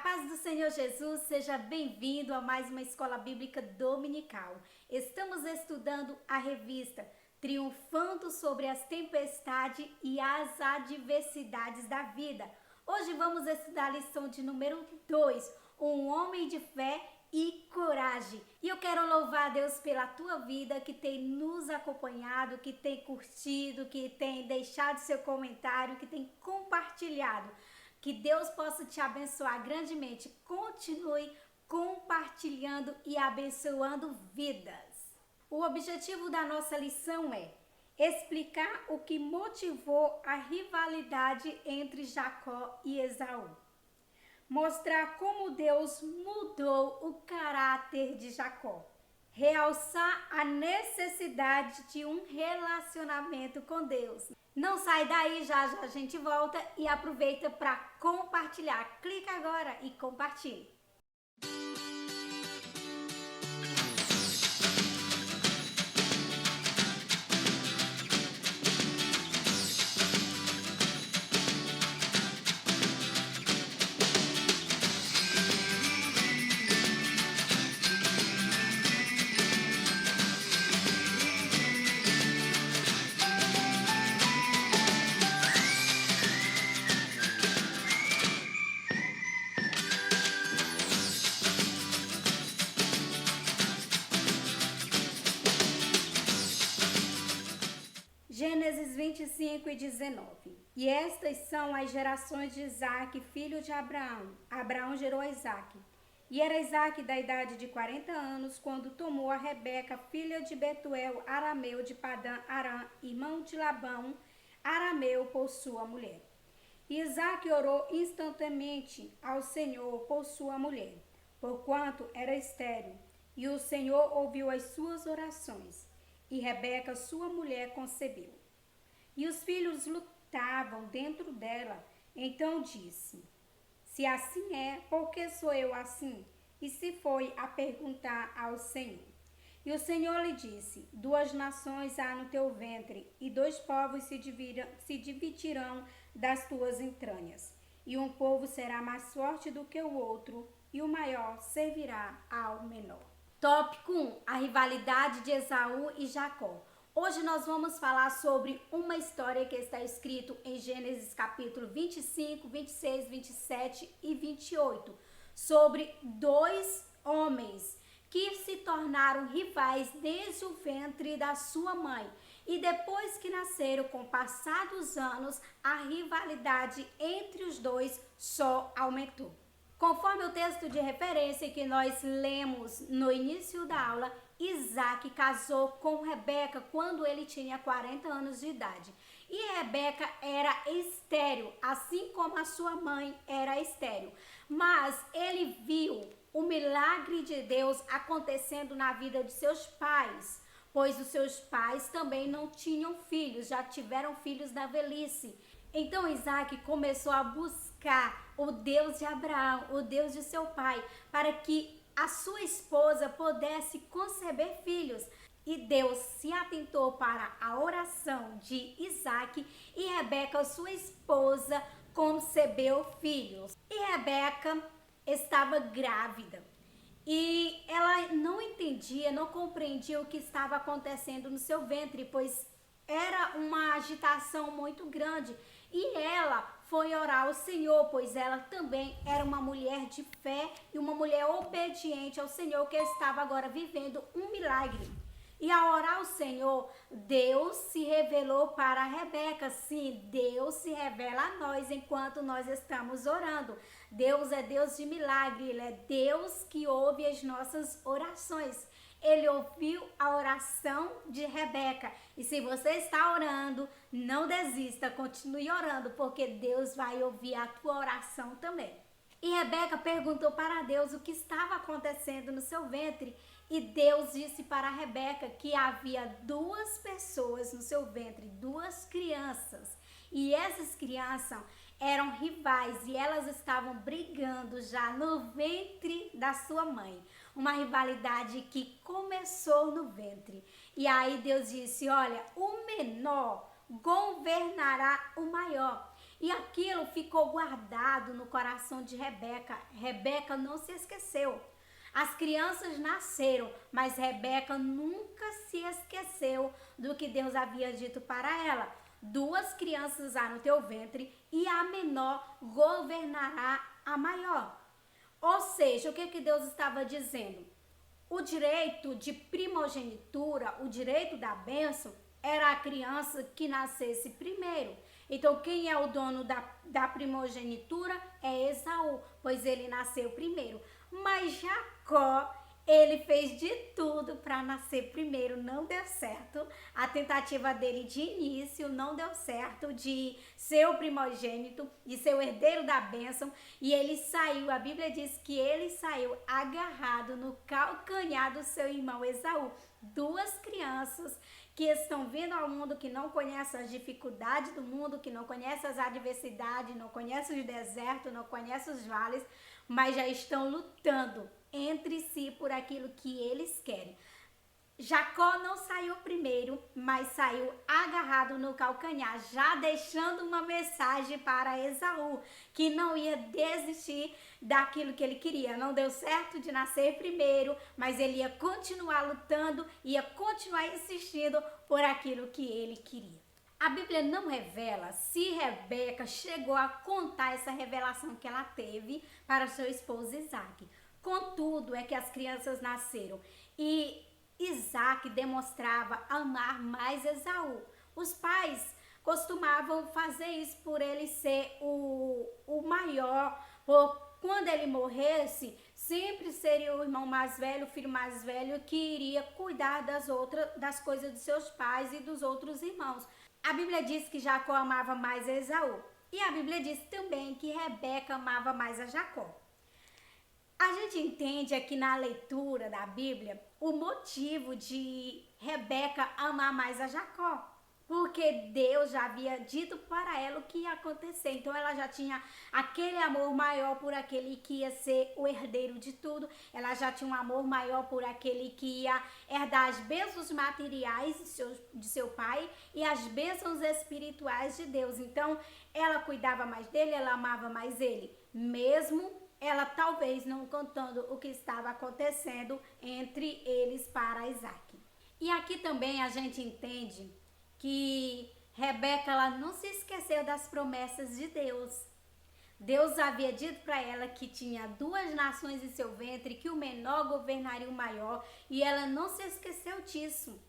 paz do Senhor Jesus, seja bem-vindo a mais uma Escola Bíblica Dominical. Estamos estudando a revista Triunfando sobre as Tempestades e as Adversidades da Vida. Hoje vamos estudar a lição de número 2, Um Homem de Fé e Coragem. E eu quero louvar a Deus pela tua vida que tem nos acompanhado, que tem curtido, que tem deixado seu comentário, que tem compartilhado. Que Deus possa te abençoar grandemente. Continue compartilhando e abençoando vidas. O objetivo da nossa lição é explicar o que motivou a rivalidade entre Jacó e Esaú. Mostrar como Deus mudou o caráter de Jacó. Realçar a necessidade de um relacionamento com Deus. Não sai daí, já a gente volta e aproveita para compartilhar. Clica agora e compartilhe. Gênesis 25 e 19. E estas são as gerações de Isaque, filho de Abraão. Abraão gerou a Isaque. E era Isaque da idade de 40 anos, quando tomou a Rebeca, filha de Betuel, arameu de Padã Arã, irmão de Labão, arameu, por sua mulher. E Isaque orou instantaneamente ao Senhor por sua mulher, porquanto era estéril. E o Senhor ouviu as suas orações. E Rebeca, sua mulher, concebeu. E os filhos lutavam dentro dela. Então disse: se assim é, por que sou eu assim? E se foi a perguntar ao Senhor. E o Senhor lhe disse: 2 nações há no teu ventre, e 2 povos se dividirão das tuas entranhas. E um povo será mais forte do que o outro, e o maior servirá ao menor. Tópico 1. A rivalidade de Esaú e Jacó. Hoje nós vamos falar sobre uma história que está escrito em Gênesis capítulo 25, 26, 27 e 28. Sobre 2 homens que se tornaram rivais desde o ventre da sua mãe. E depois que nasceram, com o passar dos anos, a rivalidade entre os dois só aumentou. Conforme o texto de referência que nós lemos no início da aula, Isaque casou com Rebeca quando ele tinha 40 anos de idade. E Rebeca era estéril, assim como a sua mãe era estéril. Mas ele viu o milagre de Deus acontecendo na vida de seus pais, pois os seus pais também não tinham filhos, já tiveram filhos na velhice. Então Isaque começou a buscar o Deus de Abraão, o Deus de seu pai, para que a sua esposa pudesse conceber filhos. E Deus se atentou para a oração de Isaque e Rebeca, sua esposa, concebeu filhos. E Rebeca estava grávida. E ela não entendia, não compreendia o que estava acontecendo no seu ventre, pois era uma agitação muito grande. E ela foi orar ao Senhor, pois ela também era uma mulher de fé e uma mulher obediente ao Senhor, que estava agora vivendo um milagre. E ao orar ao Senhor, Deus se revelou para Rebeca. Sim, Deus se revela a nós enquanto nós estamos orando. Deus é Deus de milagre, Ele é Deus que ouve as nossas orações. Ele ouviu a oração de Rebeca. E se você está orando, não desista, continue orando, porque Deus vai ouvir a tua oração também. E Rebeca perguntou para Deus o que estava acontecendo no seu ventre. E Deus disse para Rebeca que havia 2 pessoas no seu ventre, 2 crianças. E essas crianças eram rivais e elas estavam brigando já no ventre da sua mãe. Uma rivalidade que começou no ventre. E aí Deus disse: olha, o menor governará o maior. E aquilo ficou guardado no coração de Rebeca. Rebeca não se esqueceu. As crianças nasceram, mas Rebeca nunca se esqueceu do que Deus havia dito para ela. 2 crianças há no teu ventre e a menor governará a maior. Ou seja, o que Deus estava dizendo? O direito de primogenitura, o direito da bênção, era a criança que nascesse primeiro. Então, quem é o dono da primogenitura é Esaú, pois ele nasceu primeiro. Mas Jacó, ele fez de tudo para nascer primeiro, não deu certo. A tentativa dele de início não deu certo, de ser o primogênito, de ser o herdeiro da bênção. E ele saiu, a Bíblia diz que ele saiu agarrado no calcanhar do seu irmão Esaú. 2 crianças que estão vindo ao mundo, que não conhecem as dificuldades do mundo, que não conhecem as adversidades, não conhecem os desertos, não conhecem os vales, mas já estão lutando entre si por aquilo que eles querem. Jacó não saiu primeiro, mas saiu agarrado no calcanhar, já deixando uma mensagem para Esaú, que não ia desistir daquilo que ele queria. Não deu certo de nascer primeiro, mas ele ia continuar lutando, ia continuar insistindo por aquilo que ele queria. A Bíblia não revela se Rebeca chegou a contar essa revelação que ela teve para seu esposo Isaac. Contudo, é que as crianças nasceram e Isaac demonstrava amar mais Esaú. Os pais costumavam fazer isso por ele ser o maior, quando ele morresse, sempre seria o irmão mais velho, o filho mais velho, que iria cuidar das coisas de seus pais e dos outros irmãos. A Bíblia diz que Jacó amava mais Esaú. E a Bíblia diz também que Rebeca amava mais a Jacó. A gente entende aqui na leitura da Bíblia o motivo de Rebeca amar mais a Jacó. Porque Deus já havia dito para ela o que ia acontecer. Então ela já tinha aquele amor maior por aquele que ia ser o herdeiro de tudo. Ela já tinha um amor maior por aquele que ia herdar as bênçãos materiais de seu pai e as bênçãos espirituais de Deus. Então ela cuidava mais dele, ela amava mais ele. Mesmo ela talvez não contando o que estava acontecendo entre eles para Isaac. E aqui também a gente entende que Rebeca ela não se esqueceu das promessas de Deus. Deus havia dito para ela que tinha 2 nações em seu ventre, que o menor governaria o maior, e ela não se esqueceu disso.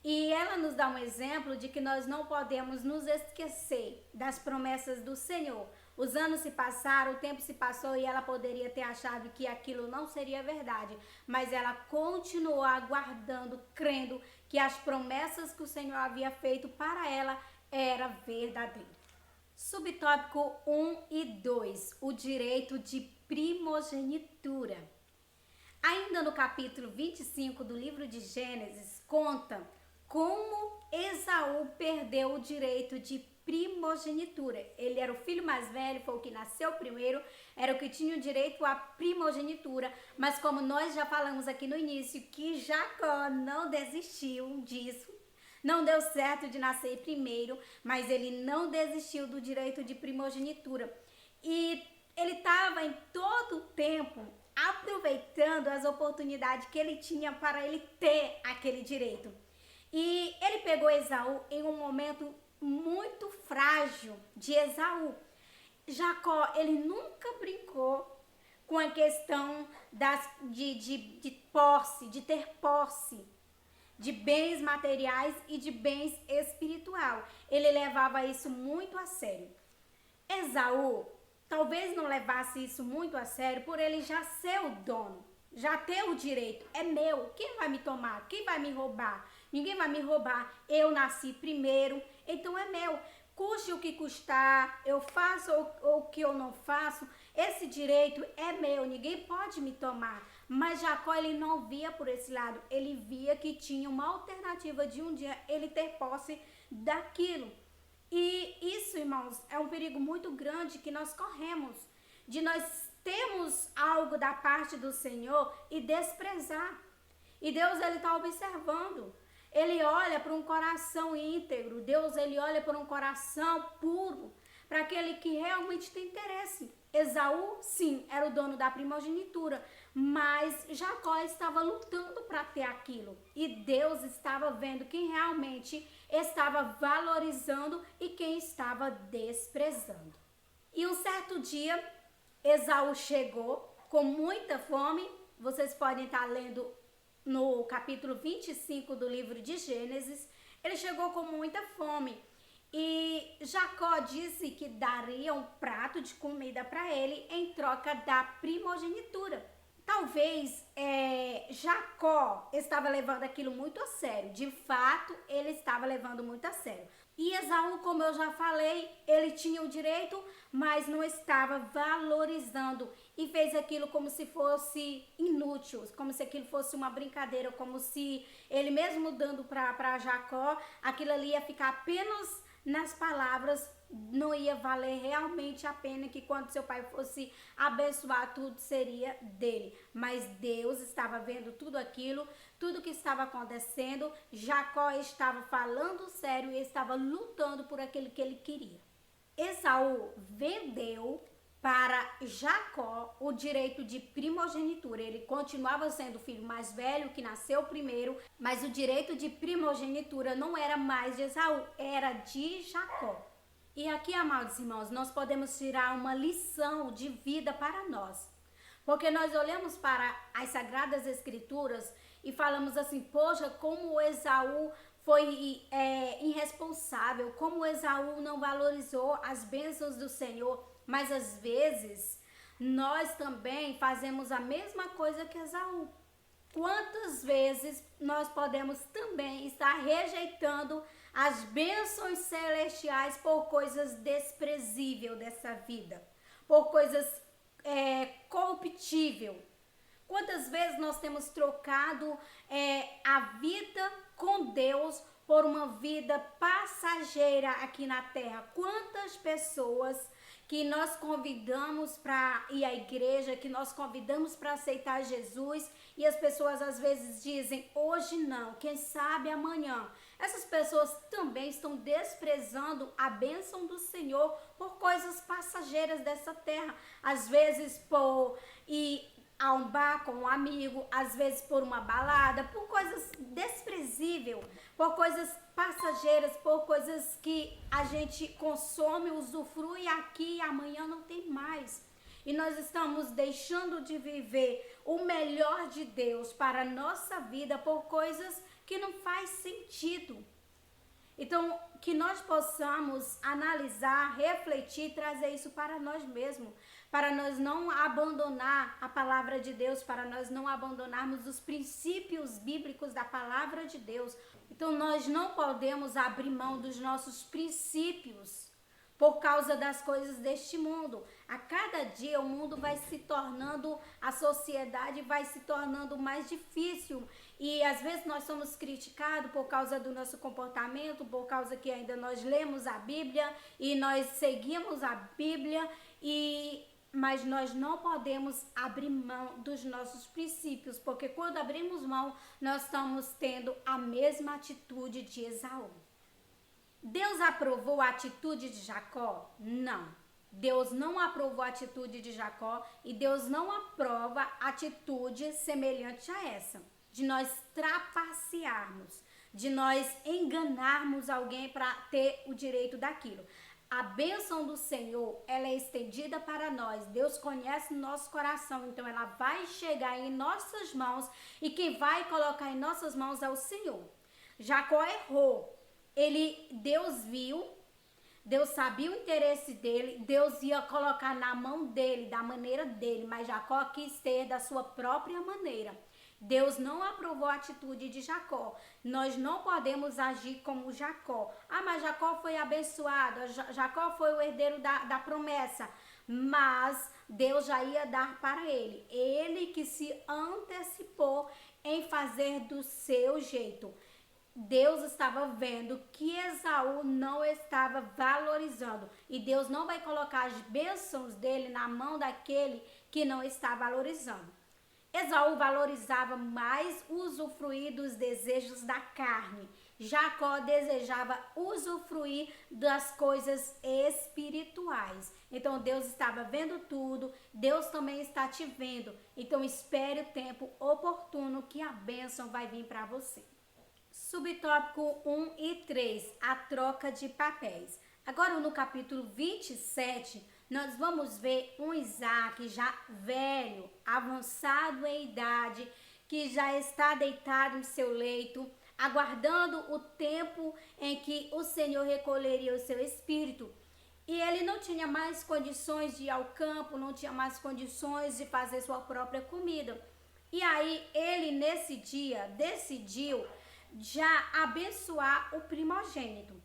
E ela nos dá um exemplo de que nós não podemos nos esquecer das promessas do Senhor. Os anos se passaram, o tempo se passou e ela poderia ter achado que aquilo não seria verdade, mas ela continuou aguardando, crendo que as promessas que o Senhor havia feito para ela era verdadeiro. Subtópico 1 e 2, o direito de primogenitura. Ainda no capítulo 25 do livro de Gênesis, conta como Esaú perdeu o direito de primogenitura. Ele era o filho mais velho, foi o que nasceu primeiro, era o que tinha o direito à primogenitura, mas como nós já falamos aqui no início, que Jacó não desistiu disso, não deu certo de nascer primeiro, mas ele não desistiu do direito de primogenitura. E ele estava em todo o tempo aproveitando as oportunidades que ele tinha para ele ter aquele direito. E ele pegou Esaú em um momento muito frágil de Esaú. Jacó, ele nunca brincou com a questão de posse, de ter posse de bens materiais e de bens espiritual. Ele levava isso muito a sério. Esaú talvez não levasse isso muito a sério por ele já ser o dono, já ter o direito. É meu, quem vai me tomar? Quem vai me roubar? Ninguém vai me roubar, eu nasci primeiro, então é meu. Custe o que custar, eu faço ou o que eu não faço, esse direito é meu, ninguém pode me tomar. Mas Jacó, ele não via por esse lado, ele via que tinha uma alternativa de um dia ele ter posse daquilo. E isso, irmãos, é um perigo muito grande que nós corremos, de nós termos algo da parte do Senhor e desprezar. E Deus, ele está observando. Ele olha para um coração íntegro. Deus, ele olha para um coração puro, para aquele que realmente tem interesse. Esaú, sim, era o dono da primogenitura, mas Jacó estava lutando para ter aquilo. E Deus estava vendo quem realmente estava valorizando e quem estava desprezando. E um certo dia, Esaú chegou com muita fome. Vocês podem estar lendo no capítulo 25 do livro de Gênesis. Ele chegou com muita fome. E Jacó disse que daria um prato de comida para ele em troca da primogenitura. Talvez Jacó estava levando aquilo muito a sério. De fato, ele estava levando muito a sério. E Esaú, como eu já falei, ele tinha o direito, mas não estava valorizando e fez aquilo como se fosse inútil, como se aquilo fosse uma brincadeira, como se ele mesmo dando para Jacó, aquilo ali ia ficar apenas nas palavras, não ia valer realmente a pena, que quando seu pai fosse abençoar, tudo seria dele. Mas Deus estava vendo tudo aquilo, tudo que estava acontecendo. Jacó estava falando sério e estava lutando por aquilo que ele queria. Esaú vendeu para Jacó o direito de primogenitura. Ele continuava sendo o filho mais velho, que nasceu primeiro, mas o direito de primogenitura não era mais de Esaú, era de Jacó. E aqui, amados irmãos, nós podemos tirar uma lição de vida para nós. Porque nós olhamos para as Sagradas Escrituras e falamos assim, poxa, como Esaú foi irresponsável, como Esaú não valorizou as bênçãos do Senhor. Mas às vezes nós também fazemos a mesma coisa que Esaú. Quantas vezes nós podemos também estar rejeitando as bênçãos celestiais por coisas desprezíveis dessa vida, por coisas corruptíveis? Quantas vezes nós temos trocado a vida com Deus por uma vida passageira aqui na terra? Quantas pessoas que nós convidamos para ir à igreja, que nós convidamos para aceitar Jesus, e as pessoas às vezes dizem, hoje não, quem sabe amanhã. Essas pessoas também estão desprezando a bênção do Senhor por coisas passageiras dessa terra. Às vezes por ir a um bar com um amigo, às vezes por uma balada, por coisas desprezíveis, por coisas passageiras, por coisas que a gente consome, usufrui aqui e amanhã não tem mais. E nós estamos deixando de viver o melhor de Deus para a nossa vida por coisas que não faz sentido. Então, que nós possamos analisar, refletir, trazer isso para nós mesmos, para nós não abandonar a palavra de Deus, para nós não abandonarmos os princípios bíblicos da palavra de Deus. Então, nós não podemos abrir mão dos nossos princípios por causa das coisas deste mundo. A cada dia o mundo vai se tornando, a sociedade vai se tornando mais difícil. E às vezes nós somos criticados por causa do nosso comportamento, por causa que ainda nós lemos a Bíblia e nós seguimos a Bíblia, mas nós não podemos abrir mão dos nossos princípios, porque quando abrimos mão, nós estamos tendo a mesma atitude de Esaú. Deus aprovou a atitude de Jacó? Não. Deus não aprovou a atitude de Jacó e Deus não aprova atitude semelhante a essa, de nós trapacearmos, de nós enganarmos alguém para ter o direito daquilo. A bênção do Senhor, ela é estendida para nós. Deus conhece o nosso coração, então ela vai chegar em nossas mãos e quem vai colocar em nossas mãos é o Senhor. Jacó errou. Deus viu, Deus sabia o interesse dele, Deus ia colocar na mão dele, da maneira dele, mas Jacó quis ter da sua própria maneira. Deus não aprovou a atitude de Jacó. Nós não podemos agir como Jacó. Ah, mas Jacó foi abençoado, Jacó foi o herdeiro da promessa, mas Deus já ia dar para ele. Ele que se antecipou em fazer do seu jeito. Deus estava vendo que Esaú não estava valorizando. E Deus não vai colocar as bênçãos dele na mão daquele que não está valorizando. Esaú valorizava mais usufruir dos desejos da carne. Jacó desejava usufruir das coisas espirituais. Então Deus estava vendo tudo, Deus também está te vendo. Então espere o tempo oportuno que a bênção vai vir para você. Subtópico 1 e 3, a troca de papéis. Agora no capítulo 27, nós vamos ver um Isaac já velho, avançado em idade, que já está deitado em seu leito, aguardando o tempo em que o Senhor recolheria o seu espírito. E ele não tinha mais condições de ir ao campo, não tinha mais condições de fazer sua própria comida. E aí ele nesse dia decidiu já abençoar o primogênito.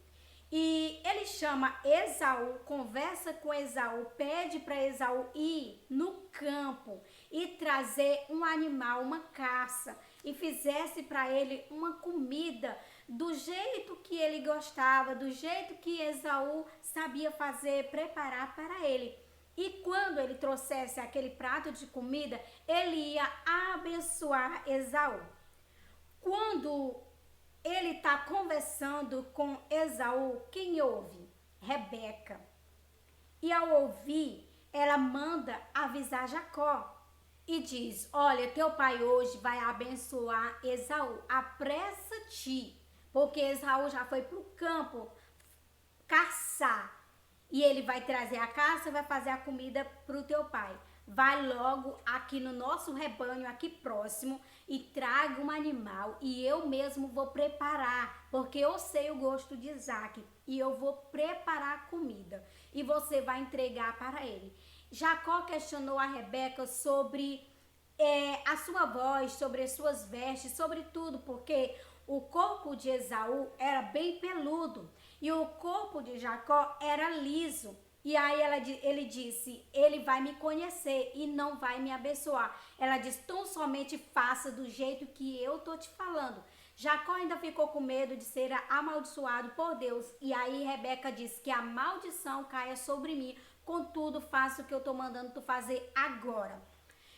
E ele chama Esaú, conversa com Esaú, pede para Esaú ir no campo e trazer um animal, uma caça, e fizesse para ele uma comida do jeito que ele gostava, do jeito que Esaú sabia fazer, preparar para ele. E quando ele trouxesse aquele prato de comida, ele ia abençoar Esaú. Quando ele está conversando com Esaú, quem ouve? Rebeca. E ao ouvir, ela manda avisar Jacó e diz: olha, teu pai hoje vai abençoar Esaú, apressa-te, porque Esaú já foi para o campo caçar e ele vai trazer a caça e vai fazer a comida para o teu pai. Vai logo aqui no nosso rebanho, aqui próximo, e traga um animal e eu mesmo vou preparar, porque eu sei o gosto de Isaac e eu vou preparar a comida e você vai entregar para ele. Jacó questionou a Rebeca sobre a sua voz, sobre as suas vestes, sobre tudo, porque o corpo de Esaú era bem peludo e o corpo de Jacó era liso. E aí ele disse, ele vai me conhecer e não vai me abençoar. Ela disse, tão somente faça do jeito que eu tô te falando. Jacó ainda ficou com medo de ser amaldiçoado por Deus. E aí Rebeca disse que a maldição caia sobre mim. Contudo, faça o que eu tô mandando tu fazer agora.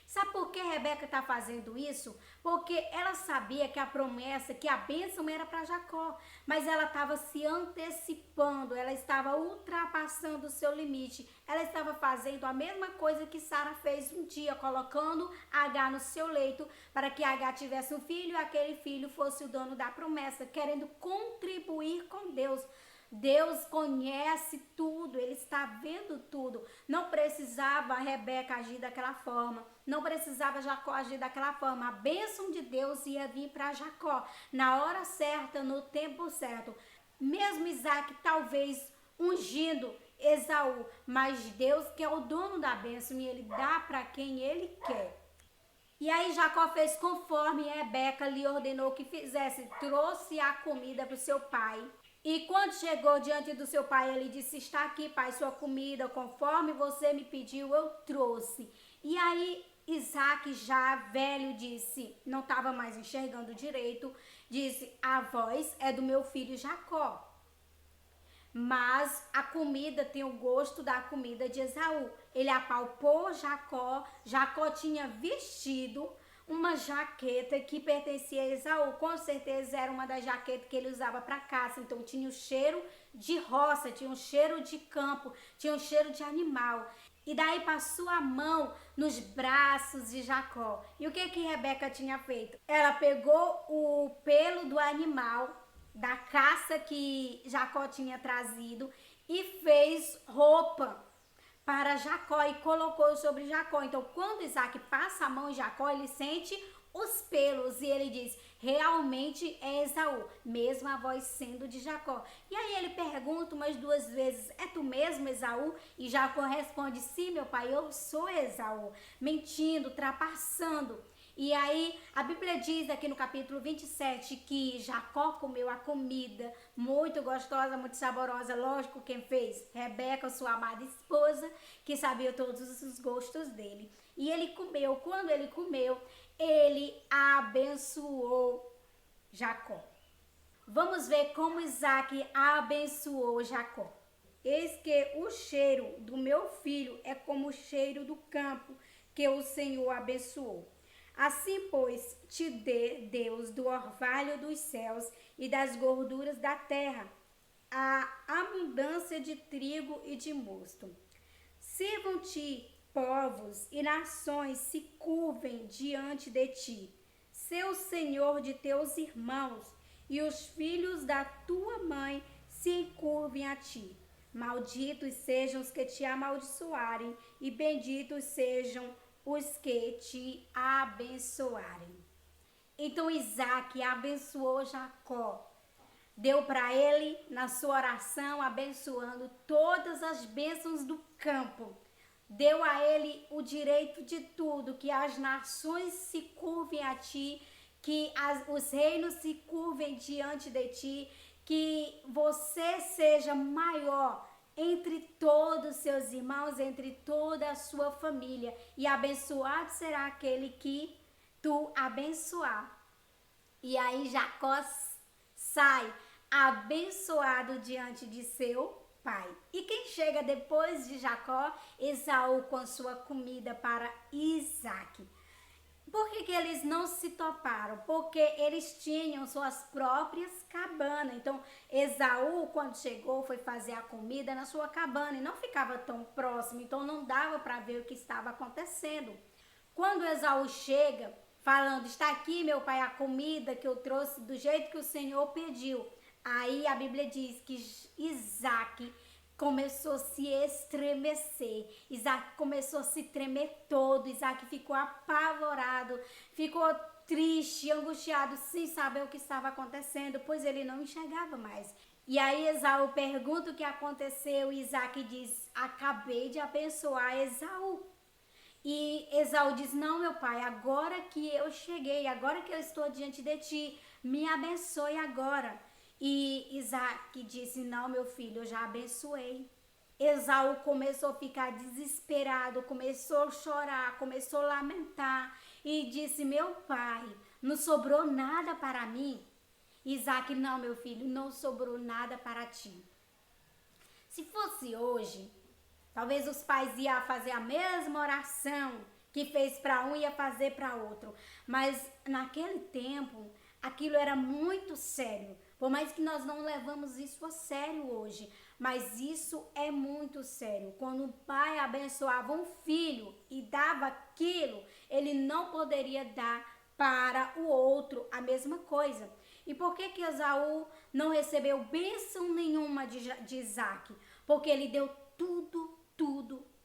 Sabe por que Rebeca está fazendo isso? Porque ela sabia que a promessa, que a bênção era para Jacó, mas ela estava se antecipando, ela estava ultrapassando o seu limite, ela estava fazendo a mesma coisa que Sara fez um dia, colocando Agar no seu leito para que Agar tivesse um filho e aquele filho fosse o dono da promessa, querendo contribuir com Deus. Deus conhece tudo, Ele está vendo tudo. Não precisava a Rebeca agir daquela forma, não precisava Jacó agir daquela forma. A bênção de Deus ia vir para Jacó na hora certa, no tempo certo. Mesmo Isaac talvez ungindo Esaú, mas Deus que é o dono da bênção e Ele dá para quem Ele quer. E aí Jacó fez conforme Rebeca lhe ordenou que fizesse, trouxe a comida para o seu pai. E quando chegou diante do seu pai, ele disse, está aqui, pai, sua comida, conforme você me pediu, eu trouxe. E aí Isaac, já velho, disse, não estava mais enxergando direito, disse, a voz é do meu filho Jacó. Mas a comida tem o gosto da comida de Esaú. Ele apalpou Jacó, Jacó tinha vestido uma jaqueta que pertencia a Esaú, com certeza era uma das jaquetas que ele usava para caça, então tinha um cheiro de roça, tinha um cheiro de campo, tinha um cheiro de animal. E daí passou a mão nos braços de Jacó. E o que Rebeca tinha feito? Ela pegou o pelo do animal, da caça que Jacó tinha trazido, e fez roupa para Jacó e colocou sobre Jacó. Então, quando Isaac passa a mão em Jacó, ele sente os pelos e ele diz, realmente é Esaú, mesmo a voz sendo de Jacó. E aí ele pergunta umas duas vezes, é tu mesmo Esaú? E Jacó responde, sim, meu pai, eu sou Esaú, mentindo, trapaçando. E aí a Bíblia diz aqui no capítulo 27 que Jacó comeu a comida muito gostosa, muito saborosa. Lógico, quem fez? Rebeca, sua amada esposa, que sabia todos os gostos dele. E ele comeu. Quando ele comeu, ele abençoou Jacó. Vamos ver como Isaac abençoou Jacó. Eis que o cheiro do meu filho é como o cheiro do campo que o Senhor abençoou. Assim, pois, te dê Deus do orvalho dos céus e das gorduras da terra, a abundância de trigo e de mosto. Sirvam-te povos e nações se curvem diante de ti. Sê o Senhor de teus irmãos, e os filhos da tua mãe se encurvem a ti. Malditos sejam os que te amaldiçoarem, e benditos sejam os que te abençoarem. Então Isaac abençoou Jacó. Deu para ele, na sua oração, abençoando todas as bênçãos do campo. Deu a ele o direito de tudo, que as nações se curvem a ti, que os reinos se curvem diante de ti, que você seja maior entre todos os seus irmãos, entre toda a sua família. E abençoado será aquele que tu abençoar. E aí Jacó sai abençoado diante de seu pai. E quem chega depois de Jacó? Esaú com sua comida para Isaac. Por que eles não se toparam? Porque eles tinham suas próprias cabanas. Então, Esaú, quando chegou, foi fazer a comida na sua cabana e não ficava tão próximo. Então, não dava para ver o que estava acontecendo. Quando Esaú chega, falando, está aqui, meu pai, a comida que eu trouxe do jeito que o Senhor pediu. Aí a Bíblia diz que Isaac começou a se estremecer. Isaac começou a se tremer todo. Isaac ficou apavorado, ficou triste, angustiado, sem saber o que estava acontecendo, pois ele não enxergava mais. E aí Esaú pergunta o que aconteceu e Isaac diz, acabei de abençoar Esaú. E Esaú diz, não, meu pai, agora que eu cheguei, agora que eu estou diante de ti, me abençoe agora. E Isaac disse, não, meu filho, eu já abençoei. Esaú começou a ficar desesperado, começou a chorar, começou a lamentar e disse, meu pai, não sobrou nada para mim? Isaac, não, meu filho, não sobrou nada para ti. Se fosse hoje, talvez os pais iam fazer a mesma oração que fez para um, ia fazer para outro. Mas naquele tempo, aquilo era muito sério. Por mais que nós não levamos isso a sério hoje, mas isso é muito sério. Quando um pai abençoava um filho e dava aquilo, ele não poderia dar para o outro a mesma coisa. E por que Esaú não recebeu bênção nenhuma de Isaac? Porque ele deu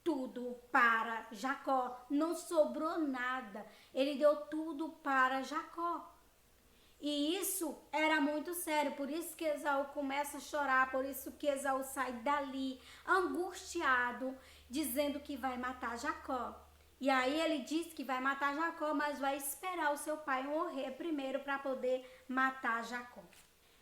tudo para Jacó. Não sobrou nada. Ele deu tudo para Jacó. E isso era muito sério, por isso que Esaú começa a chorar, por isso que Esaú sai dali angustiado, dizendo que vai matar Jacó. E aí ele diz que vai matar Jacó, mas vai esperar o seu pai morrer primeiro para poder matar Jacó.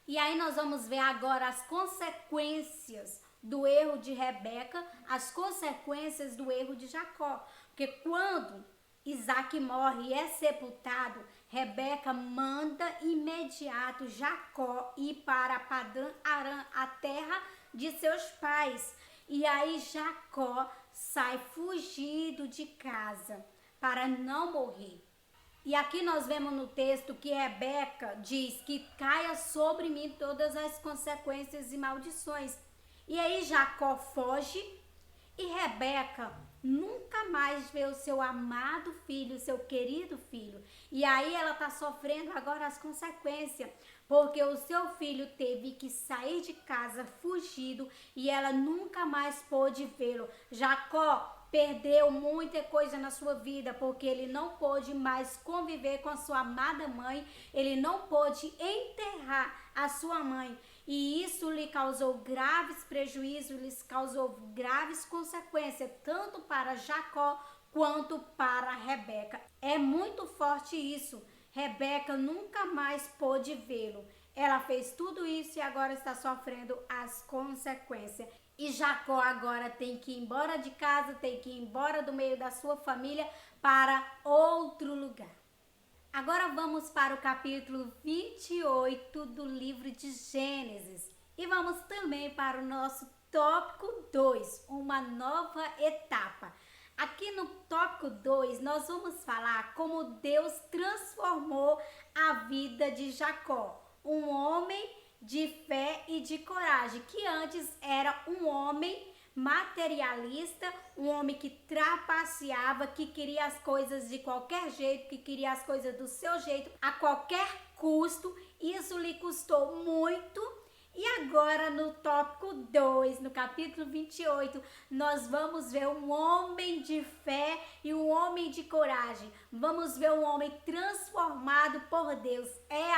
E aí nós vamos ver agora as consequências do erro de Rebeca, as consequências do erro de Jacó. Porque quando Isaac morre e é sepultado, Rebeca manda imediato Jacó ir para Padã-Arã, a terra de seus pais. E aí Jacó sai fugido de casa para não morrer. E aqui nós vemos no texto que Rebeca diz que caia sobre mim todas as consequências e maldições. E aí Jacó foge e Rebeca nunca mais vê o seu amado filho, o seu querido filho. E aí ela está sofrendo agora as consequências, porque o seu filho teve que sair de casa fugido e ela nunca mais pôde vê-lo. Jacó perdeu muita coisa na sua vida, porque ele não pôde mais conviver com a sua amada mãe, ele não pôde enterrar a sua mãe. E isso lhe causou graves prejuízos, lhe causou graves consequências, tanto para Jacó quanto para Rebeca. É muito forte isso. Rebeca nunca mais pôde vê-lo. Ela fez tudo isso e agora está sofrendo as consequências. E Jacó agora tem que ir embora de casa, tem que ir embora do meio da sua família para outro lugar. Agora vamos para o capítulo 28 do livro de Gênesis. E vamos também para o nosso tópico 2, uma nova etapa. Aqui no tópico 2, nós vamos falar como Deus transformou a vida de Jacó, um homem de fé e de coragem, que antes era um homem materialista, um homem que trapaceava, que queria as coisas de qualquer jeito, que queria as coisas do seu jeito, a qualquer custo. Isso lhe custou muito. E agora no tópico 2, no capítulo 28, nós vamos ver um homem de fé e um homem de coragem. Vamos ver um homem transformado por Deus.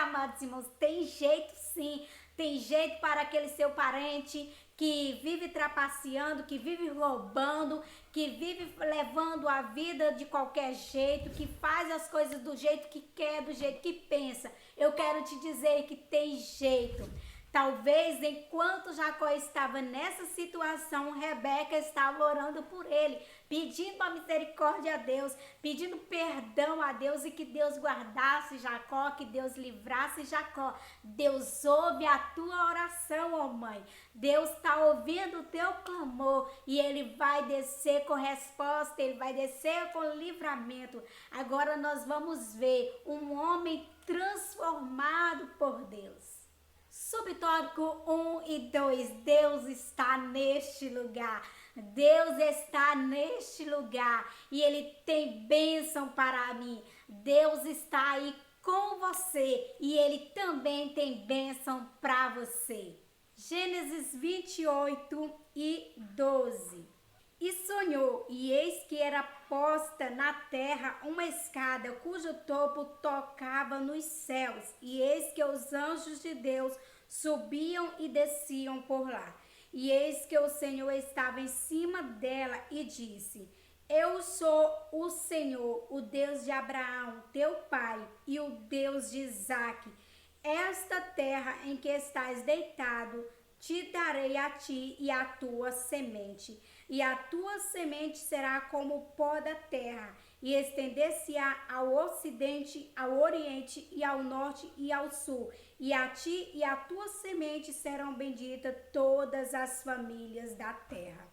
Amados irmãos, tem jeito sim. Tem jeito para aquele seu parente que vive trapaceando, que vive roubando, que vive levando a vida de qualquer jeito, que faz as coisas do jeito que quer, do jeito que pensa. Eu quero te dizer que tem jeito. Talvez enquanto Jacó estava nessa situação, Rebeca estava orando por ele, pedindo a misericórdia a Deus, pedindo perdão a Deus e que Deus guardasse Jacó, que Deus livrasse Jacó. Deus ouve a tua oração, ó mãe. Deus está ouvindo o teu clamor e ele vai descer com resposta, ele vai descer com livramento. Agora nós vamos ver um homem transformado por Deus. Subtópico 1 e 2, Deus está neste lugar. Deus está neste lugar e Ele tem bênção para mim. Deus está aí com você e Ele também tem bênção para você. Gênesis 28 e 12. E sonhou, e eis que era posta na terra uma escada, cujo topo tocava nos céus, e eis que os anjos de Deus subiam e desciam por lá. E eis que o Senhor estava em cima dela e disse: Eu sou o Senhor, o Deus de Abraão, teu pai, e o Deus de Isaque. Esta terra em que estás deitado, te darei a ti e à tua semente, e a tua semente será como o pó da terra, e estender-se-á ao ocidente, ao oriente, e ao norte e ao sul, e a ti e a tua semente serão benditas todas as famílias da terra.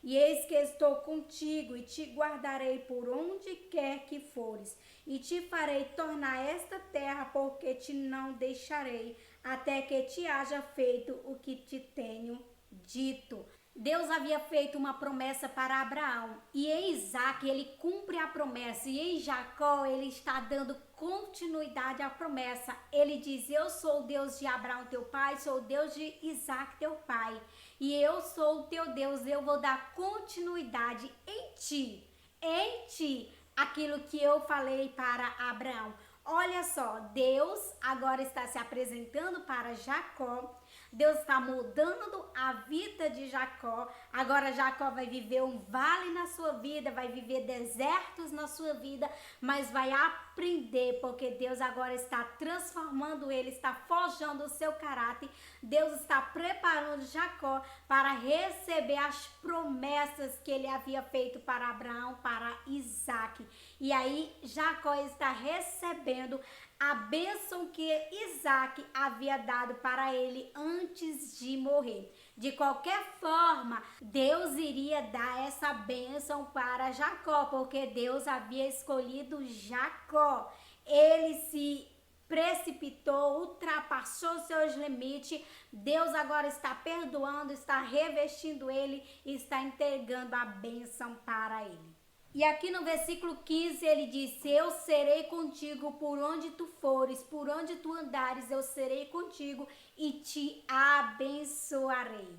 E eis que estou contigo, e te guardarei por onde quer que fores, e te farei tornar esta terra, porque te não deixarei, até que te haja feito o que te tenho dito. Deus havia feito uma promessa para Abraão, e em Isaque ele cumpre a promessa, e em Jacó ele está dando continuidade à promessa. Ele diz: eu sou o Deus de Abraão teu pai, sou o Deus de Isaque teu pai, e eu sou o teu Deus. Eu vou dar continuidade em ti, aquilo que eu falei para Abraão. Olha só, Deus agora está se apresentando para Jacó. Deus está mudando a vida de Jacó. Agora Jacó vai viver um vale na sua vida, vai viver desertos na sua vida, mas vai aprender, porque Deus agora está transformando ele, está forjando o seu caráter. Deus está preparando Jacó para receber as promessas que ele havia feito para Abraão, para Isaque. E aí Jacó está recebendo a bênção que Isaque havia dado para ele antes de morrer. De qualquer forma, Deus iria dar essa bênção para Jacó, porque Deus havia escolhido Jacó. Ele se precipitou, ultrapassou seus limites. Deus agora está perdoando, está revestindo ele e está entregando a bênção para ele. E aqui no versículo 15 ele disse: eu serei contigo por onde tu fores, por onde tu andares, eu serei contigo e te abençoarei.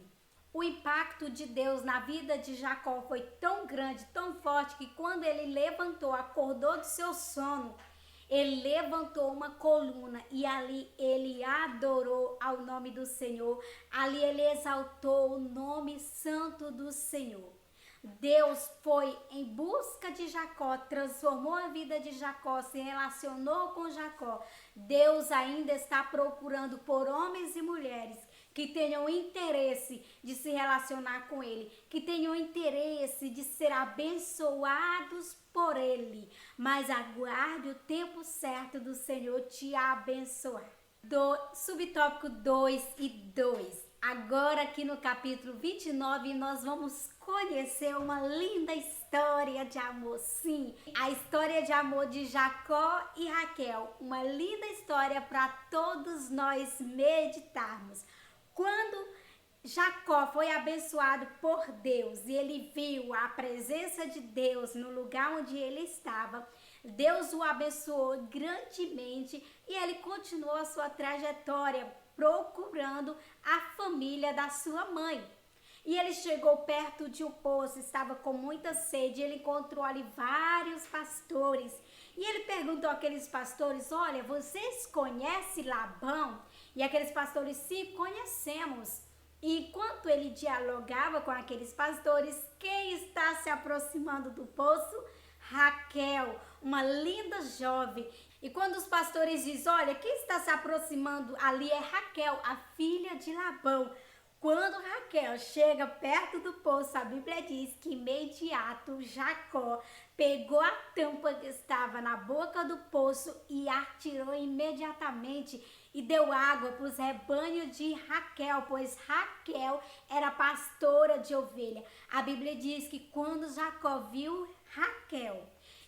O impacto de Deus na vida de Jacó foi tão grande, tão forte, que quando ele levantou, acordou do seu sono, ele levantou uma coluna e ali ele adorou ao nome do Senhor, ali ele exaltou o nome santo do Senhor. Deus foi em busca de Jacó, transformou a vida de Jacó, se relacionou com Jacó. Deus ainda está procurando por homens e mulheres que tenham interesse de se relacionar com ele, que tenham interesse de ser abençoados por ele. Mas aguarde o tempo certo do Senhor te abençoar. Subtópico 2 e 2. Agora aqui no capítulo 29 nós vamos conhecer uma linda história de amor, sim, a história de amor de Jacó e Raquel, uma linda história para todos nós meditarmos. Quando Jacó foi abençoado por Deus e ele viu a presença de Deus no lugar onde ele estava, Deus o abençoou grandemente e ele continuou a sua trajetória procurando a família da sua mãe. E ele chegou perto de um poço, estava com muita sede, ele encontrou ali vários pastores. E ele perguntou àqueles pastores: olha, vocês conhecem Labão? E aqueles pastores: sim, conhecemos. E enquanto ele dialogava com aqueles pastores, quem está se aproximando do poço? Raquel, uma linda jovem. E quando os pastores dizem: olha, quem está se aproximando ali é Raquel, a filha de Labão. Quando Raquel chega perto do poço, a Bíblia diz que imediato Jacó pegou a tampa que estava na boca do poço e atirou imediatamente e deu água para os rebanhos de Raquel, pois Raquel era pastora de ovelha. A Bíblia diz que quando Jacó viu Raquel,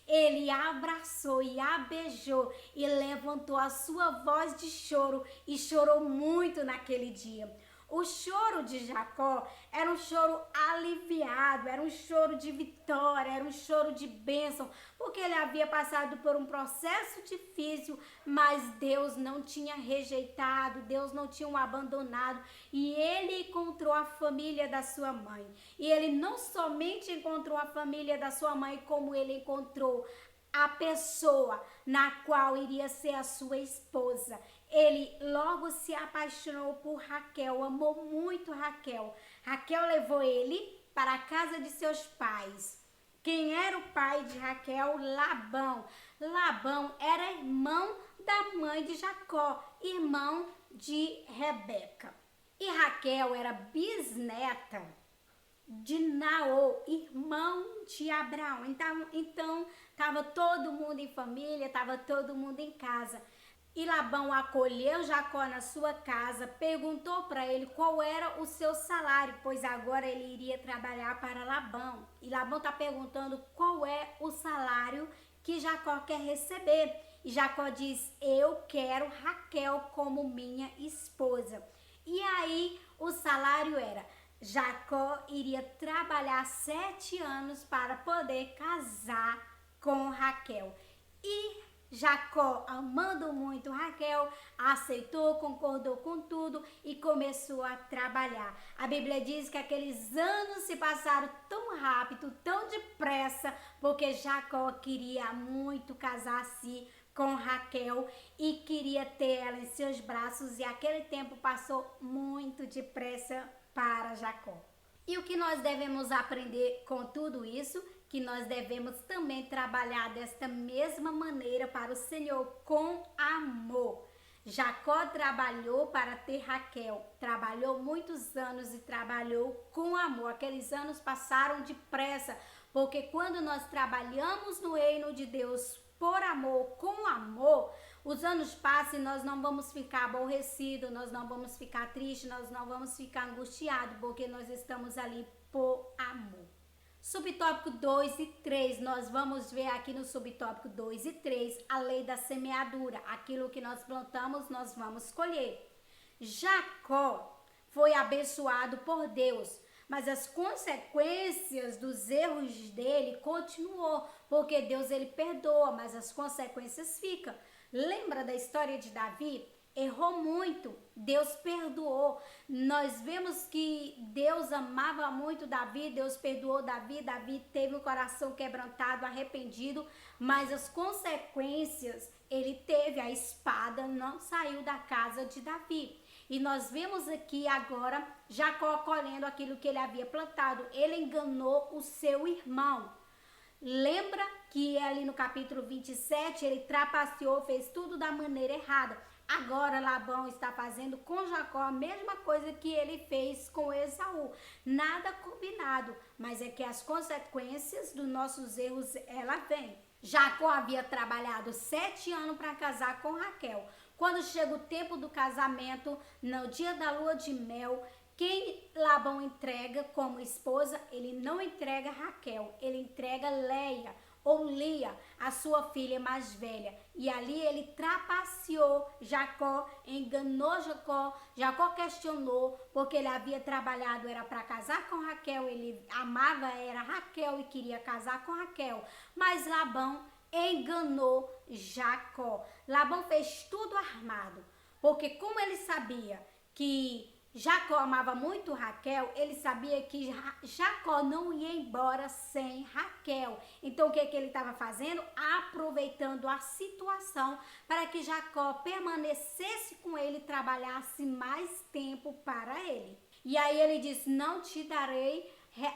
ele a abraçou e a beijou e levantou a sua voz de choro e chorou muito naquele dia. O choro de Jacó era um choro aliviado, era um choro de vitória, era um choro de bênção, porque ele havia passado por um processo difícil, mas Deus não tinha rejeitado, Deus não tinha o abandonado e ele encontrou a família da sua mãe. E ele não somente encontrou a família da sua mãe, como ele encontrou a pessoa na qual iria ser a sua esposa. Ele logo se apaixonou por Raquel, amou muito Raquel. Raquel levou ele para a casa de seus pais. Quem era o pai de Raquel? Labão. Labão era irmão da mãe de Jacó, irmão de Rebeca. E Raquel era bisneta de Naor, irmão de Abraão. Então estava todo mundo em família, estava todo mundo em casa. E Labão acolheu Jacó na sua casa, perguntou para ele qual era o seu salário, pois agora ele iria trabalhar para Labão. E Labão está perguntando qual é o salário que Jacó quer receber. E Jacó diz: eu quero Raquel como minha esposa. E aí o salário era: Jacó iria trabalhar 7 anos para poder casar com Raquel. E Jacó, amando muito Raquel, aceitou, concordou com tudo e começou a trabalhar. A Bíblia diz que aqueles anos se passaram tão rápido, tão depressa, porque Jacó queria muito casar-se com Raquel e queria ter ela em seus braços, e aquele tempo passou muito depressa para Jacó. E o que nós devemos aprender com tudo isso? Que nós devemos também trabalhar desta mesma maneira para o Senhor, com amor. Jacó trabalhou para ter Raquel, trabalhou muitos anos e trabalhou com amor. Aqueles anos passaram depressa, porque quando nós trabalhamos no reino de Deus por amor, com amor, os anos passam e nós não vamos ficar aborrecidos, nós não vamos ficar tristes, nós não vamos ficar angustiados, porque nós estamos ali por amor. Subtópico 2 e 3, nós vamos ver aqui no subtópico 2 e 3 a lei da semeadura. Aquilo que nós plantamos, nós vamos colher. Jacó foi abençoado por Deus, mas as consequências dos erros dele continuou, porque Deus ele perdoa, mas as consequências ficam. Lembra da história de Davi? Errou muito, Deus perdoou. Nós vemos que Deus amava muito Davi, Deus perdoou Davi, Davi teve o coração quebrantado, arrependido, mas as consequências ele teve, a espada não saiu da casa de Davi. E nós vemos aqui agora Jacó colhendo aquilo que ele havia plantado, ele enganou o seu irmão. Lembra que ali no capítulo 27 ele trapaceou, fez tudo da maneira errada. Agora Labão está fazendo com Jacó a mesma coisa que ele fez com Esaú. Nada combinado, mas é que as consequências dos nossos erros, ela vem. Jacó havia trabalhado 7 anos para casar com Raquel. Quando chega o tempo do casamento, no dia da lua de mel, Quem Labão entrega como esposa, ele não entrega Raquel, ele entrega Leia ou Lia, a sua filha mais velha. E ali ele trapaceou Jacó, enganou Jacó. Jacó questionou, porque ele havia trabalhado, era para casar com Raquel, ele amava, era Raquel e queria casar com Raquel. Mas Labão enganou Jacó. Labão fez tudo armado, porque como ele sabia que Jacó amava muito Raquel, ele sabia que Jacó não ia embora sem Raquel. Então o que ele estava fazendo? Aproveitando a situação para que Jacó permanecesse com ele e trabalhasse mais tempo para ele. E aí ele disse, não te darei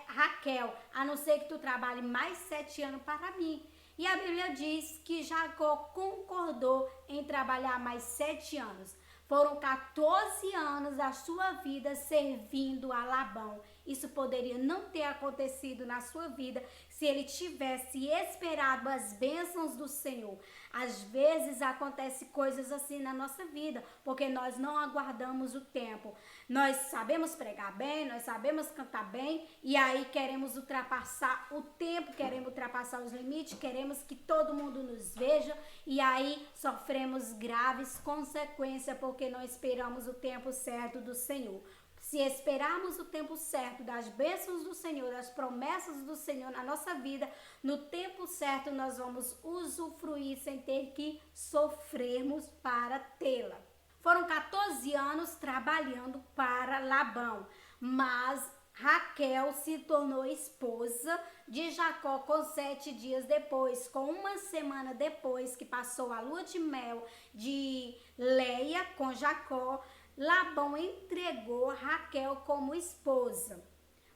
Raquel, a não ser que tu trabalhe mais 7 anos para mim. E a Bíblia diz que Jacó concordou em trabalhar mais 7 anos. Foram 14 anos da sua vida servindo a Labão. Isso poderia não ter acontecido na sua vida se ele tivesse esperado as bênçãos do Senhor. Às vezes acontece coisas assim na nossa vida, porque nós não aguardamos o tempo. Nós sabemos pregar bem, nós sabemos cantar bem, e aí queremos ultrapassar o tempo, queremos ultrapassar os limites, queremos que todo mundo nos veja, e aí sofremos graves consequências, porque não esperamos o tempo certo do Senhor. Se esperarmos o tempo certo das bênçãos do Senhor, das promessas do Senhor na nossa vida, no tempo certo nós vamos usufruir sem ter que sofrermos para tê-la. Foram 14 anos trabalhando para Labão, mas Raquel se tornou esposa de Jacó com 7 dias depois, com 1 semana depois que passou a lua de mel de Leia com Jacó. Labão entregou Raquel como esposa,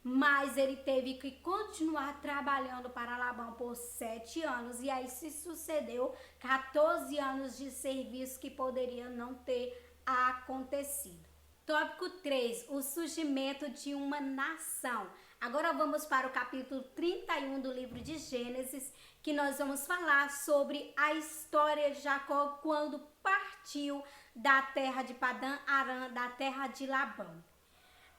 mas ele teve que continuar trabalhando para Labão por 7 anos, e aí se sucedeu 14 anos de serviço que poderia não ter acontecido. Tópico 3, o surgimento de uma nação. Agora vamos para o capítulo 31 do livro de Gênesis, que nós vamos falar sobre a história de Jacó quando partiu da terra de Padã Arã, da terra de Labão.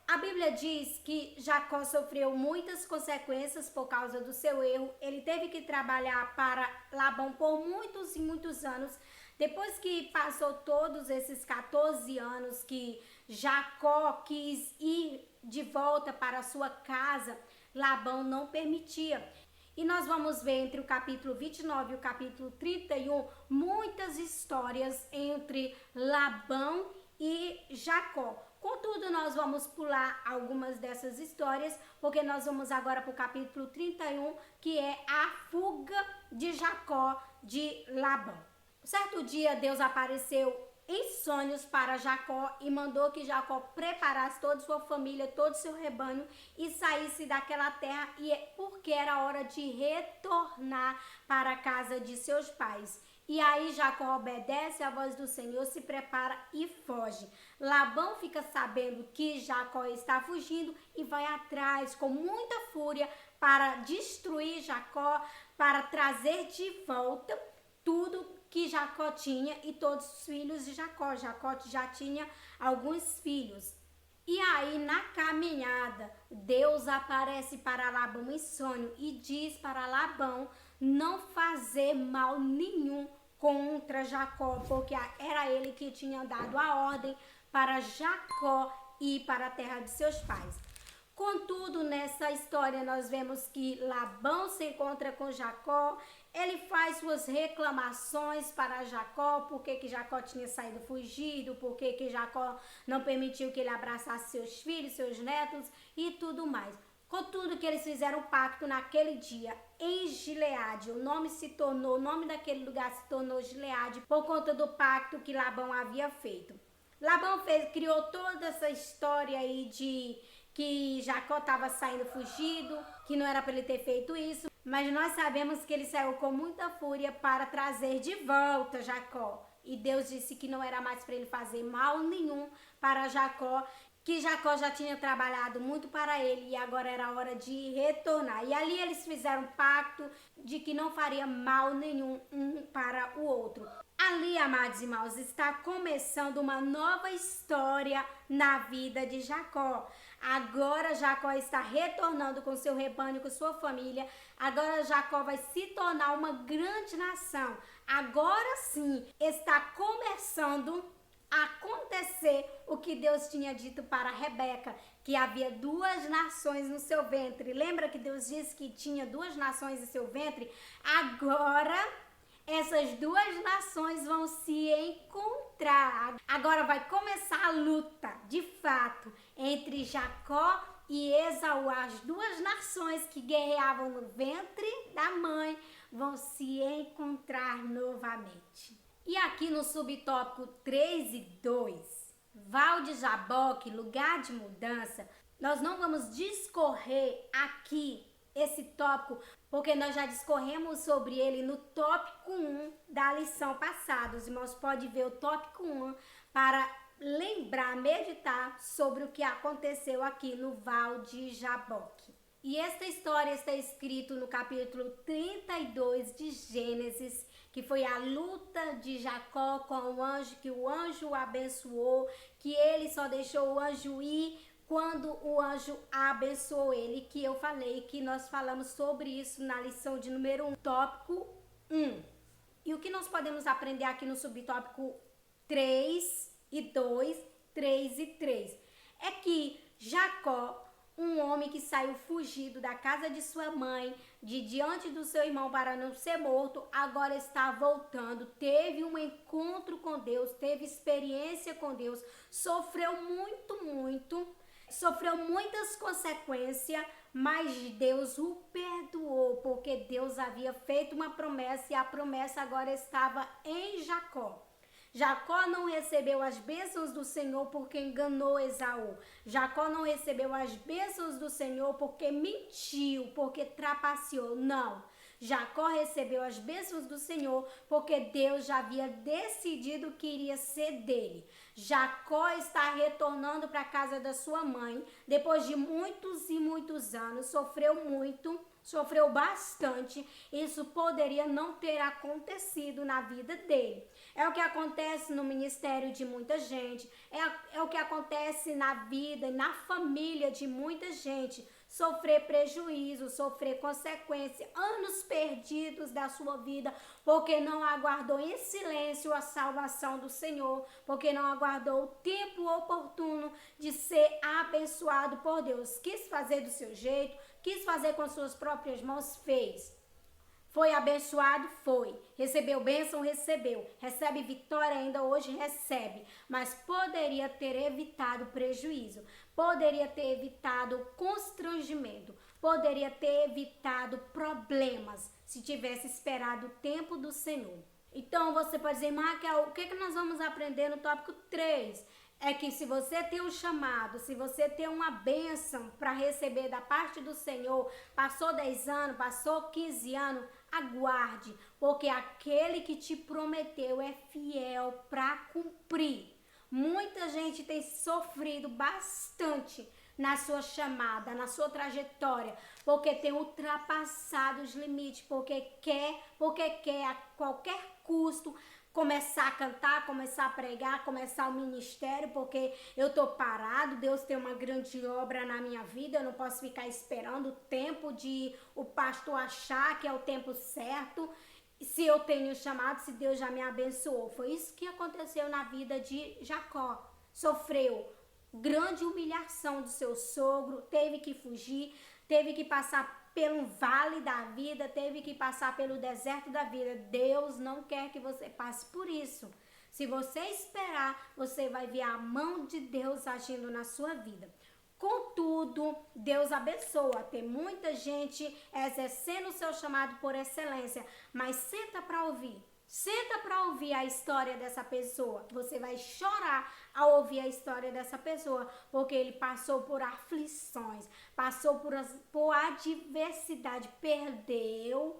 A Bíblia diz que Jacó sofreu muitas consequências por causa do seu erro. Ele teve que trabalhar para Labão por muitos e muitos anos. Depois que passou todos esses 14 anos que Jacó quis ir de volta para a sua casa, Labão não permitia. E nós vamos ver entre o capítulo 29 e o capítulo 31 muitas histórias entre Labão e Jacó. Contudo, nós vamos pular algumas dessas histórias, porque nós vamos agora para o capítulo 31, que é a fuga de Jacó de Labão. Certo dia, Deus apareceu em sonhos para Jacó e mandou que Jacó preparasse toda a sua família, todo o seu rebanho e saísse daquela terra, porque era hora de retornar para a casa de seus pais. E aí Jacó obedece à voz do Senhor, se prepara e foge. Labão fica sabendo que Jacó está fugindo e vai atrás com muita fúria para destruir Jacó, para trazer de volta tudo que Jacó tinha e todos os filhos de Jacó. Jacó já tinha alguns filhos. E aí, na caminhada, Deus aparece para Labão em sonho e diz para Labão não fazer mal nenhum contra Jacó, porque era ele que tinha dado a ordem para Jacó ir para a terra de seus pais. Contudo, nessa história nós vemos que Labão se encontra com Jacó, ele faz suas reclamações para Jacó, porque que Jacó tinha saído fugido, porque que Jacó não permitiu que ele abraçasse seus filhos, seus netos e tudo mais. Contudo, que eles fizeram um pacto naquele dia em Gileade. O nome daquele lugar se tornou Gileade por conta do pacto que Labão havia feito. Labão criou toda essa história aí de que Jacó estava saindo fugido, que não era para ele ter feito isso, mas nós sabemos que ele saiu com muita fúria para trazer de volta Jacó. E Deus disse que não era mais para ele fazer mal nenhum para Jacó, que Jacó já tinha trabalhado muito para ele e agora era hora de retornar. E ali eles fizeram um pacto de que não faria mal nenhum um para o outro. Ali, amados irmãos, está começando uma nova história na vida de Jacó. Agora Jacó está retornando com seu rebanho, com sua família. Agora Jacó vai se tornar uma grande nação. Agora sim está começando a acontecer o que Deus tinha dito para Rebeca, que havia 2 nações no seu ventre. Lembra que Deus disse que tinha 2 nações em seu ventre? Agora essas 2 nações vão se encontrar. Agora vai começar a luta, de fato, entre Jacó e Esaú. As 2 nações que guerreavam no ventre da mãe vão se encontrar novamente. E aqui no subtópico 3 e 2, Val de Jaboque, lugar de mudança, nós não vamos discorrer aqui esse tópico, porque nós já discorremos sobre ele no tópico 1 da lição passada. Os irmãos podem ver o tópico 1 para lembrar, meditar sobre o que aconteceu aqui no Val de Jaboque. E esta história está escrita no capítulo 32 de Gênesis, que foi a luta de Jacó com o anjo, que o anjo o abençoou, que ele só deixou o anjo ir quando o anjo abençoou ele, que eu falei, que nós falamos sobre isso na lição de número 1, tópico 1. E o que nós podemos aprender aqui no subtópico 3 e 2, 3 e 3? É que Jacó, um homem que saiu fugido da casa de sua mãe, de diante do seu irmão para não ser morto, agora está voltando, teve um encontro com Deus, teve experiência com Deus, sofreu sofreu muitas consequências, mas Deus o perdoou, porque Deus havia feito uma promessa e a promessa agora estava em Jacó. Jacó não recebeu as bênçãos do Senhor porque enganou Esaú. Jacó não recebeu as bênçãos do Senhor porque mentiu, porque trapaceou. Não. Jacó recebeu as bênçãos do Senhor porque Deus já havia decidido que iria ser dele. Jacó está retornando para a casa da sua mãe depois de muitos e muitos anos, sofreu muito, sofreu bastante. Isso poderia não ter acontecido na vida dele. É o que acontece no ministério de muita gente, é o que acontece na vida e na família de muita gente. Sofrer prejuízo, sofrer consequência, anos perdidos da sua vida, porque não aguardou em silêncio a salvação do Senhor, porque não aguardou o tempo oportuno de ser abençoado por Deus. Quis fazer do seu jeito, quis fazer com suas próprias mãos, fez. Foi abençoado? Foi. Recebeu bênção? Recebeu. Recebe vitória? Ainda hoje recebe. Mas poderia ter evitado prejuízo. Poderia ter evitado constrangimento. Poderia ter evitado problemas se tivesse esperado o tempo do Senhor. Então você pode dizer, Raquel, o que nós vamos aprender no tópico 3? É que se você tem um chamado, se você tem uma bênção para receber da parte do Senhor, passou 10 anos, passou 15 anos, aguarde, porque aquele que te prometeu é fiel para cumprir. Muita gente tem sofrido bastante na sua chamada, na sua trajetória, porque tem ultrapassado os limites, porque quer a qualquer custo começar a cantar, começar a pregar, começar o ministério, porque eu tô parado, Deus tem uma grande obra na minha vida, eu não posso ficar esperando o tempo de o pastor achar que é o tempo certo, se eu tenho chamado, se Deus já me abençoou. Foi isso que aconteceu na vida de Jacó. Sofreu grande humilhação do seu sogro, teve que fugir, teve que passar pelo vale da vida, teve que passar pelo deserto da vida. Deus não quer que você passe por isso. Se você esperar, você vai ver a mão de Deus agindo na sua vida. Contudo, Deus abençoa. Tem muita gente exercendo o seu chamado por excelência, mas senta para ouvir. Senta para ouvir a história dessa pessoa. Você vai chorar ao ouvir a história dessa pessoa, porque ele passou por aflições, passou por adversidade, perdeu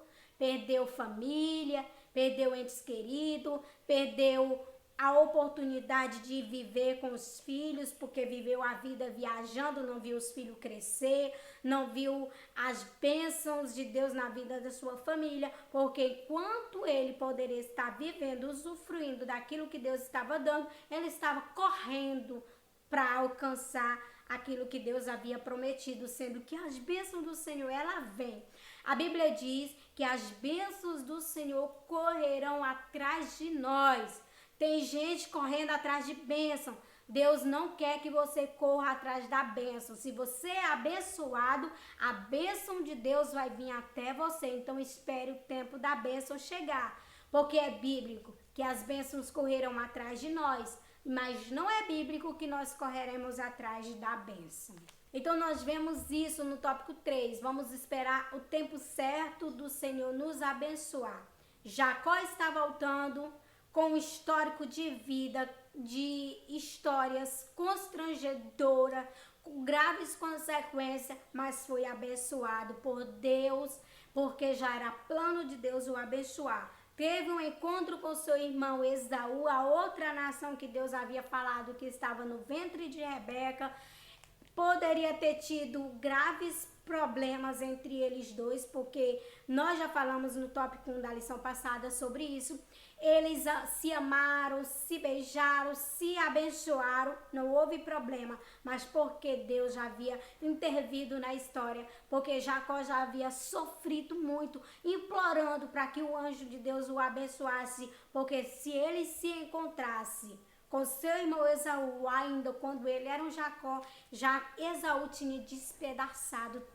família, perdeu entes queridos, perdeu a oportunidade de viver com os filhos, porque viveu a vida viajando, não viu os filhos crescer, não viu as bênçãos de Deus na vida da sua família, porque enquanto ele poderia estar vivendo, usufruindo daquilo que Deus estava dando, ele estava correndo para alcançar aquilo que Deus havia prometido, sendo que as bênçãos do Senhor, ela vem. A Bíblia diz que as bênçãos do Senhor correrão atrás de nós. Tem gente correndo atrás de bênção. Deus não quer que você corra atrás da bênção. Se você é abençoado, a bênção de Deus vai vir até você. Então espere o tempo da bênção chegar. Porque é bíblico que as bênçãos correram atrás de nós. Mas não é bíblico que nós correremos atrás da bênção. Então nós vemos isso no tópico 3. Vamos esperar o tempo certo do Senhor nos abençoar. Jacó está voltando com um histórico de vida, de histórias constrangedoras, com graves consequências, mas foi abençoado por Deus, porque já era plano de Deus o abençoar. Teve um encontro com seu irmão Esaú, a outra nação que Deus havia falado que estava no ventre de Rebeca. Poderia ter tido graves problemas entre eles dois, porque nós já falamos no tópico 1 da lição passada sobre isso. Eles se amaram, se beijaram, se abençoaram, não houve problema, mas porque Deus já havia intervido na história, porque Jacó já havia sofrido muito, implorando para que o anjo de Deus o abençoasse, porque se ele se encontrasse com seu irmão Esaú, ainda quando ele era um Jacó, já Esaú tinha despedaçado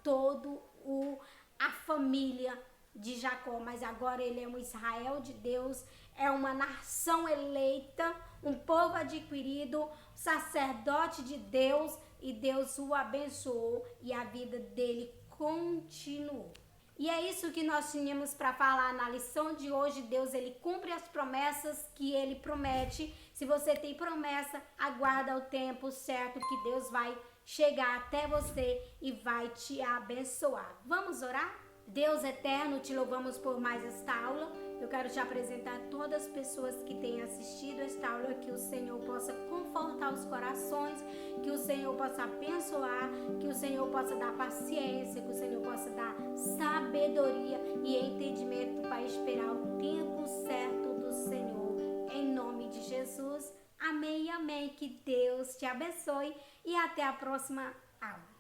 a família de Jacó, mas agora ele é um Israel de Deus, é uma nação eleita, um povo adquirido, sacerdote de Deus, e Deus o abençoou e a vida dele continuou. E é isso que nós tínhamos para falar na lição de hoje. Deus, ele cumpre as promessas que ele promete. Se você tem promessa, aguarda o tempo certo que Deus vai chegar até você e vai te abençoar. Vamos orar? Deus eterno, te louvamos por mais esta aula. Eu quero te apresentar todas as pessoas que têm assistido esta aula, que o Senhor possa confortar os corações, que o Senhor possa abençoar, que o Senhor possa dar paciência, que o Senhor possa dar sabedoria e entendimento para esperar o tempo certo do Senhor. Em nome de Jesus, amém e amém. Que Deus te abençoe e até a próxima aula.